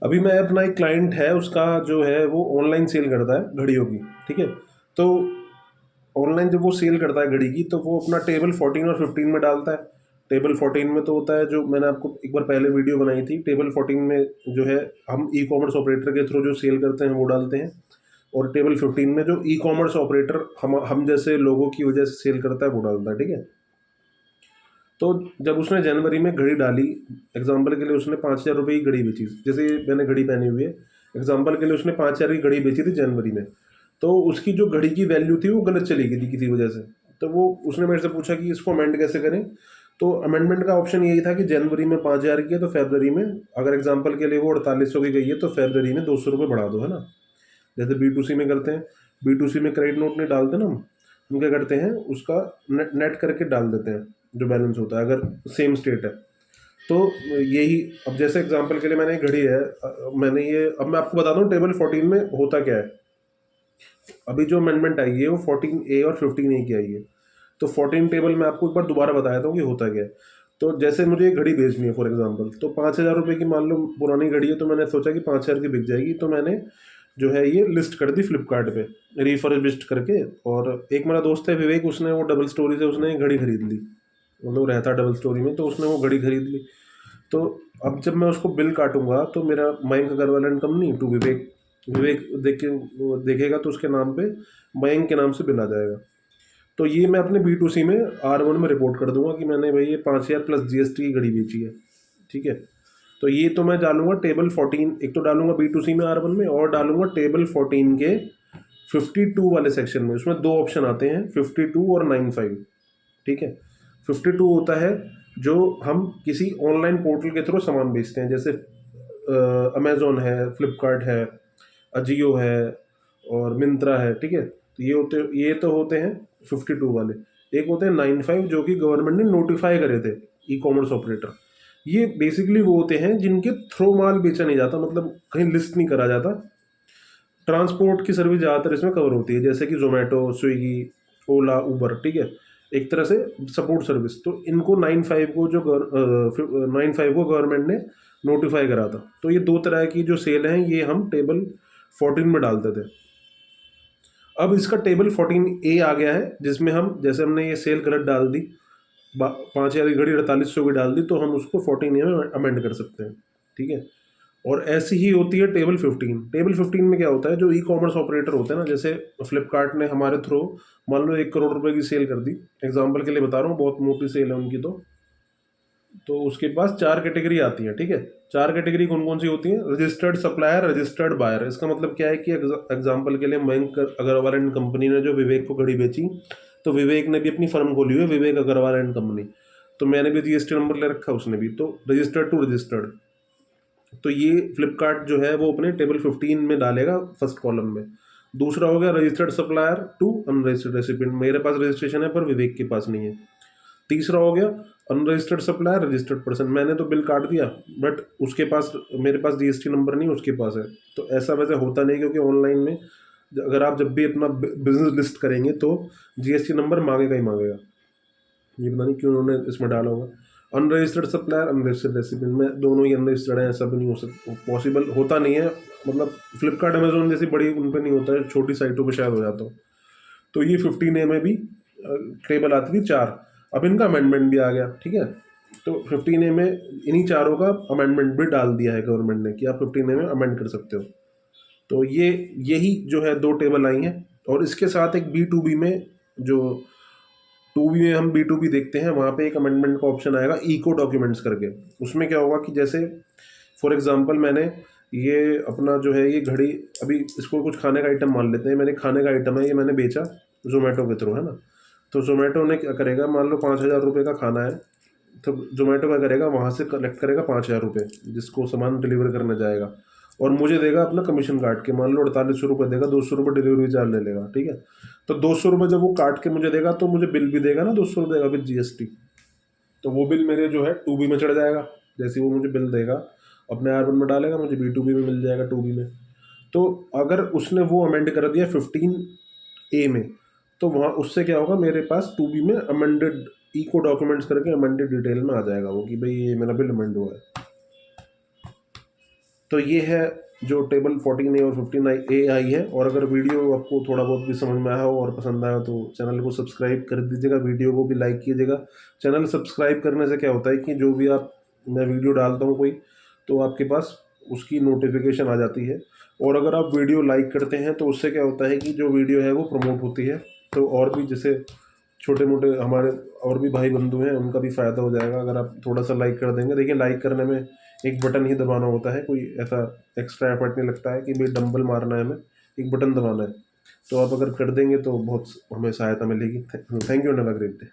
अभी मैं अपना एक क्लाइंट है, उसका जो है वो ऑनलाइन सेल करता है घड़ियों की, ठीक है। तो ऑनलाइन जब वो सेल करता है घड़ी की, तो वो अपना टेबल 14 और 15 में डालता है। टेबल 14 में तो होता है, जो मैंने आपको एक बार पहले वीडियो बनाई थी, टेबल 14 में जो है हम ई कॉमर्स ऑपरेटर के थ्रू जो सेल करते हैं वो डालते हैं। और टेबल 15 में जो ई कॉमर्स ऑपरेटर हम जैसे लोगों की वजह से सेल करता है वो डालता है, ठीक है। तो जब उसने जनवरी में घड़ी डाली, एग्जाम्पल के लिए उसने 5,000 रुपये की घड़ी बेची, जैसे मैंने घड़ी पहनी हुई है, एग्जाम्पल के लिए उसने 5,000 की घड़ी बेची थी जनवरी में। तो उसकी जो घड़ी की वैल्यू थी वो गलत चली गई थी किसी वजह से। तो वो उसने मेरे से पूछा कि इसको अमेंड कैसे करें। तो अमेंडमेंट का ऑप्शन यही था कि जनवरी में 5,000 की है तो फेबररी में, अगर एग्जाम्पल के लिए वो 4800 की गई है तो फेबररी में 200 रुपये बढ़ा दो, है ना। जैसे B2C में करते हैं, B2C में क्रेडिट नोट नहीं डालते ना हम क्या करते हैं, उसका नेट करके डाल देते हैं जो बैलेंस होता है, अगर सेम स्टेट है। तो यही, अब जैसे एग्जांपल के लिए मैंने घड़ी है, मैंने ये, अब मैं आपको बता दूं टेबल 14 में होता क्या है। अभी जो अमेंडमेंट आई है वो 14A और 15A की आई है। तो 14 टेबल मैं आपको एक बार दोबारा बताया था कि होता क्या है। तो जैसे मुझे एक घड़ी बेचनी है फॉर एग्जांपल, तो 5,000 रुपये की मान लो पुरानी घड़ी है, तो मैंने सोचा कि 5,000 की बिक जाएगी, तो मैंने जो है ये लिस्ट कर दी फ्लिपकार्ट पे रिफर्बिश्ड करके। और एक मेरा दोस्त है विवेक, उसने वो डबल स्टोरी से उसने घड़ी खरीद ली, मतलब रहता डबल स्टोरी में, तो उसने वो घड़ी खरीद ली। तो अब जब मैं उसको बिल काटूंगा तो मेरा Mayank Agrawal and company to Vivek, Vivek देख के वो देखेगा तो उसके नाम पे मयंक के नाम से बिल आ जाएगा। तो ये मैं अपने B2C में R1 में रिपोर्ट कर दूंगा कि मैंने भाई ये 5,000 प्लस GST की घड़ी बेची है, ठीक है। तो ये तो मैं डालूंगा टेबल 14, एक तो डालूंगा B2C में R1 में, और डालूंगा टेबल 14 के 52 वाले सेक्शन में। उसमें दो ऑप्शन आते हैं, 52 और 95, ठीक है। 52 होता है जो हम किसी ऑनलाइन पोर्टल के थ्रू सामान बेचते हैं, जैसे अमेजोन है, फ्लिपकार्ट है, अजियो है और मिंत्रा है, ठीक है। तो ये तो होते हैं 52 वाले। एक होते हैं 95 जो कि गवर्नमेंट ने नोटिफाई करे थे ई कॉमर्स ऑपरेटर। ये बेसिकली वो होते हैं जिनके थ्रू माल बेचा नहीं जाता, मतलब कहीं लिस्ट नहीं करा जाता। ट्रांसपोर्ट की सर्विस ज़्यादातर इसमें कवर होती है, जैसे कि जोमेटो, स्विगी, ओला, उबर, ठीक है। एक तरह से सपोर्ट सर्विस। तो इनको 95 को गवर्नमेंट ने नोटिफाई करा था। तो ये दो तरह की जो सेल हैं ये हम टेबल 14 में डालते थे। अब इसका टेबल 14A आ गया है, जिसमें हम जैसे हमने ये सेल गलत डाल दी, 5,000 की घड़ी 4800 की डाल दी, तो हम उसको 14A में अमेंड कर सकते हैं, ठीक है। और ऐसी ही होती है टेबल 15। टेबल 15 में क्या होता है, जो ई कॉमर्स ऑपरेटर होते हैं ना, जैसे फ्लिपकार्ट ने हमारे थ्रू मान लो 1 करोड़ रुपए की सेल कर दी, एग्जाम्पल के लिए बता रहा हूँ, बहुत मोटी सेल है उनकी। तो उसके पास 4 कैटेगरी आती है, ठीक है। 4 कैटेगरी कौन कौन सी होती है, रजिस्टर्ड सप्लायर, रजिस्टर्ड बायर। इसका मतलब क्या है कि एग्जाम्पल के लिए मयंक अग्रवाल एंड कंपनी ने जो विवेक को घड़ी बेची, तो विवेक ने भी अपनी फर्म खोली हुई है, विवेक अग्रवाल एंड कंपनी। तो मैंने भी GST नंबर ले रखा, उसने भी, तो रजिस्टर्ड टू रजिस्टर्ड। तो ये फ्लिपकार्ट जो है वो अपने टेबल 15 में डालेगा फर्स्ट कॉलम में। दूसरा हो गया registered supplier to unregistered recipient, मेरे पास रजिस्ट्रेशन है पर विवेक के पास नहीं है। तीसरा हो गया अनरजिस्टर्ड सप्लायर, रजिस्टर्ड पर्सन, मैंने तो बिल काट दिया बट उसके पास, मेरे पास GST नंबर नहीं, उसके पास है। तो ऐसा वैसे होता नहीं, क्योंकि ऑनलाइन में अगर आप जब भी अपना बिजनेस लिस्ट करेंगे तो GST नंबर मांगेगा ही मांगेगा। ये पता नहीं क्यों उन्होंने इसमें डाला होगा। अनरजिस्टर्ड सप्लायर, अनरजिस्टर्ड रेसिपिएंट में दोनों ही अनरजिस्टर्ड हैं, ऐसा भी नहीं हो सकता, पॉसिबल होता नहीं है। मतलब फ्लिपकार्ट अमेजोन जैसी बड़ी उन पर नहीं होता है, छोटी साइटों पर शायद हो जाता हो। तो ये 15A में भी टेबल आती थी 4। अब इनका अमेंडमेंट भी आ गया, ठीक है। तो 15A में इन्हीं चारों का अमेंडमेंट भी डाल दिया है गवर्नमेंट ने कि आप 15A में अमेंड कर सकते हो। तो ये यही जो है दो टेबल आई हैं। और इसके साथ एक B2B में, जो 2B में हम B2B देखते हैं, वहाँ पे एक अमेंडमेंट का ऑप्शन आएगा इको डॉक्यूमेंट्स करके। उसमें क्या होगा कि जैसे फॉर एग्जांपल मैंने ये अपना जो है ये घड़ी, अभी इसको कुछ खाने का आइटम मान लेते हैं, मैंने खाने का आइटम है, ये मैंने बेचा जोमेटो के थ्रू, है ना। तो जोमेटो ने क्या करेगा, मान लो 5,000 रुपये का खाना है, तो जोमेटो क्या करेगा, वहाँ से कलेक्ट करेगा 5,000 रुपये, जिसको सामान डिलीवर करने जाएगा, और मुझे देगा अपना कमीशन काट के, मान लो 4800 रुपये देगा, 200 रुपये डिलीवरी चार्ज ले लेगा, ठीक है। तो 200 रुपये जब वो काट के मुझे देगा तो मुझे बिल भी देगा ना 200 रुपये का विद GST। तो वो बिल मेरे जो है 2B में चढ़ जाएगा। जैसे वो मुझे बिल देगा अपने R1 में डालेगा, मुझे B2B में मिल जाएगा 2B में। तो अगर उसने वो अमेंड कर दिया 15A में, तो वहाँ उससे क्या होगा, मेरे पास 2B में अमेंडेड इको डॉक्यूमेंट्स करके अमेंडेड डिटेल में आ जाएगा वो कि भाई ये मेरा बिल अमेंड हुआ है। तो ये है जो टेबल 14A और 15A आई है। और अगर वीडियो आपको थोड़ा बहुत भी समझ में आया हो और पसंद आया हो तो चैनल को सब्सक्राइब कर दीजिएगा, वीडियो को भी लाइक कीजिएगा। चैनल सब्सक्राइब करने से क्या होता है कि जो भी मैं वीडियो डालता हूँ कोई, तो आपके पास उसकी नोटिफिकेशन आ जाती है। और अगर आप वीडियो लाइक करते हैं तो उससे क्या होता है कि जो वीडियो है वो प्रमोट होती है, तो और भी जैसे छोटे मोटे हमारे और भी भाई बंधु हैं उनका भी फ़ायदा हो जाएगा अगर आप थोड़ा सा लाइक कर देंगे। देखिए लाइक करने में एक बटन ही दबाना होता है, कोई ऐसा एक्स्ट्रा एफर्ट नहीं लगता है कि भाई डंबल मारना है हमें, एक बटन दबाना है। तो आप अगर कर देंगे तो बहुत हमें सहायता मिलेगी। Thank you and have a great day.